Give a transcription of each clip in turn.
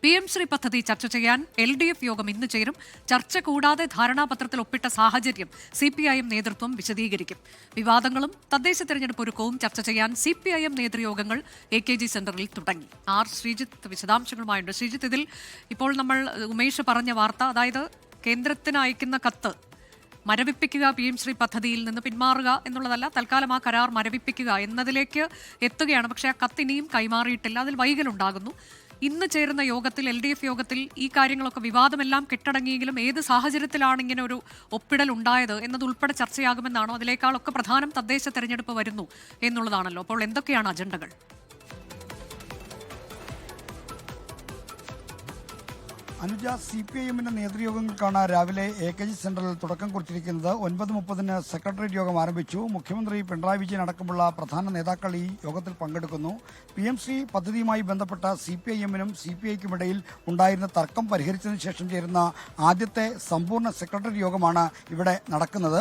PM Shri പദ്ധതി ചർച്ച ചെയ്യാൻ LDF യോഗം ഇന്ന് ചേരും. ചർച്ച കൂടാതെ ധാരണാപത്രത്തിൽ ഒപ്പിട്ട സാഹചര്യം CPIM നേതൃത്വം വിശദീകരിക്കും. വിവാദങ്ങളും തദ്ദേശ തെരഞ്ഞെടുപ്പ് ഒരുക്കവും ചർച്ച ചെയ്യാൻ CPIM നേതൃയോഗങ്ങൾ AKG സെന്ററിൽ തുടങ്ങി. ശ്രീജിത്ത് വിശദാംശങ്ങളുമായുണ്ട്. ശ്രീജിത്ത്, ഇതിൽ ഇപ്പോൾ നമ്മൾ ഉമേഷ് പറഞ്ഞ വാർത്ത, അതായത് കേന്ദ്രത്തിന് അയക്കുന്ന കത്ത് മരവിപ്പിക്കുക, PM ശ്രീ പദ്ധതിയിൽ നിന്ന് പിന്മാറുക എന്നുള്ളതല്ല, തൽക്കാലം ആ കരാർ മരവിപ്പിക്കുക എന്നതിലേക്ക് എത്തുകയാണ്. പക്ഷേ ആ കത്ത് ഇനിയും കൈമാറിയിട്ടില്ല, അതിൽ വൈകലുണ്ടാകുന്നു. ഇന്ന് ചേരുന്ന യോഗത്തിൽ, LDF യോഗത്തിൽ ഈ കാര്യങ്ങളൊക്കെ, വിവാദമെല്ലാം കെട്ടടങ്ങിയെങ്കിലും ഏത് സാഹചര്യത്തിലാണ് ഇങ്ങനെ ഒരു ഒപ്പിടൽ ഉണ്ടായത് എന്നതുൾപ്പെടെ ചർച്ചയാകുമെന്നാണോ? അതിലേക്കാളൊക്കെ പ്രധാനം തദ്ദേശ തെരഞ്ഞെടുപ്പ് വരുന്നു എന്നുള്ളതാണല്ലോ. അപ്പോൾ എന്തൊക്കെയാണ് അജണ്ടകൾ? അനുജ, CPIMന്റെ നേതൃയോഗങ്ങൾക്കാണ് രാവിലെ AKG സെന്ററിൽ തുടക്കം കുറിച്ചിരിക്കുന്നത്. 9:30 സെക്രട്ടേറിയറ്റ് യോഗം ആരംഭിച്ചു. മുഖ്യമന്ത്രി പിണറായി വിജയൻ അടക്കമുള്ള പ്രധാന നേതാക്കൾ ഈ യോഗത്തിൽ പങ്കെടുക്കുന്നു. PM ശ്രീ പദ്ധതിയുമായി ബന്ധപ്പെട്ട CPIMനും CPIക്കും ഇടയിൽ ഉണ്ടായിരുന്ന തർക്കം പരിഹരിച്ചതിന് ശേഷം ചേരുന്ന ആദ്യത്തെ സമ്പൂർണ്ണ സെക്രട്ടേറിയറ്റ് യോഗമാണ് ഇവിടെ നടക്കുന്നത്.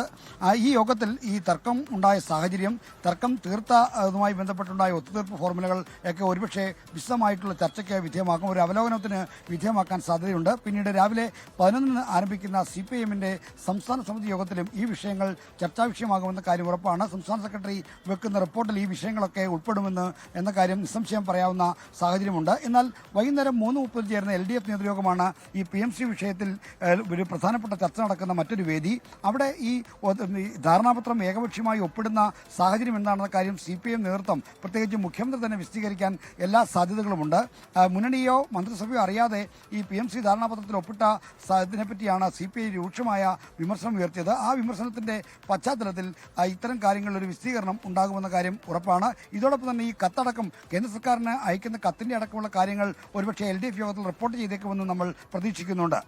ഈ യോഗത്തിൽ ഈ തർക്കം ഉണ്ടായ സാഹചര്യം, തർക്കം തീർത്തതുമായി ബന്ധപ്പെട്ടുണ്ടായ ഒത്തുതീർപ്പ് ഫോർമുലകൾ ഒക്കെ ഒരുപക്ഷെ വിശദമായിട്ടുള്ള ചർച്ചയ്ക്ക് വിധേയമാക്കും, ഒരു അവലോകനത്തിന് വിധേയമാക്കാൻ സാധ്യതയുണ്ട്. പിന്നീട് രാവിലെ 11 ആരംഭിക്കുന്ന CPIMന്റെ സംസ്ഥാന സമിതി യോഗത്തിലും ഈ വിഷയങ്ങൾ ചർച്ചാ വിഷയമാകുമെന്ന കാര്യം ഉറപ്പാണ്. സംസ്ഥാന സെക്രട്ടറി വെക്കുന്ന റിപ്പോർട്ടിൽ ഈ വിഷയങ്ങളൊക്കെ ഉൾപ്പെടുമെന്ന് എന്ന കാര്യം നിസ്സംശയം പറയാവുന്ന സാഹചര്യമുണ്ട്. എന്നാൽ വൈകുന്നേരം 3:30 ചേർന്ന LDF നേതൃയോഗമാണ് ഈ PM ശ്രീ വിഷയത്തിൽ ഒരു പ്രധാനപ്പെട്ട ചർച്ച നടക്കുന്ന മറ്റൊരു വേദി. അവിടെ ഈ ധാരണാപത്രം ഏകപക്ഷീയമായി ഒപ്പിടുന്ന സാഹചര്യം എന്താണെന്ന കാര്യം CPIM നേതൃത്വം, പ്രത്യേകിച്ച് മുഖ്യമന്ത്രി തന്നെ വിശദീകരിക്കാൻ എല്ലാ സാധ്യതകളുമുണ്ട്. മുന്നണിയോ മന്ത്രിസഭയോ അറിയാതെ ഈ PM ശ്രീ ധാരണാപത്രത്തിൽ ഒപ്പിട്ട ഇതിനെപ്പറ്റിയാണ് CPI രൂക്ഷമായ വിമർശനം ഉയർത്തിയത്. ആ വിമർശനത്തിന്റെ പശ്ചാത്തലത്തിൽ ഇത്തരം കാര്യങ്ങളിൽ ഒരു വിശദീകരണം ഉണ്ടാകുമെന്ന കാര്യം ഉറപ്പാണ്. ഇതോടൊപ്പം തന്നെ ഈ കത്തടക്കം, കേന്ദ്ര സർക്കാരിന് അയക്കുന്ന കത്തിന്റെ അടക്കമുള്ള കാര്യങ്ങൾ ഒരുപക്ഷെ LDF യോഗത്തിൽ റിപ്പോർട്ട് ചെയ്തേക്കുമെന്ന് നമ്മൾ പ്രതീക്ഷിക്കുന്നുണ്ട്.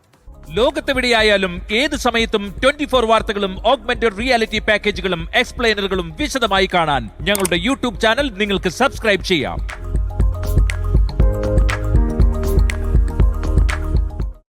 ലോകത്തെവിടെയായാലും ഏത് സമയത്തും 24 വാർത്തകളും ഓഗ്മെന്റഡ് റിയാലിറ്റി പാക്കേജുകളും എക്സ്പ്ലെയിനറുകളും വിശദമായി കാണാൻ ഞങ്ങളുടെ YouTube ചാനൽ നിങ്ങൾക്ക് സബ്സ്ക്രൈബ് ചെയ്യാം.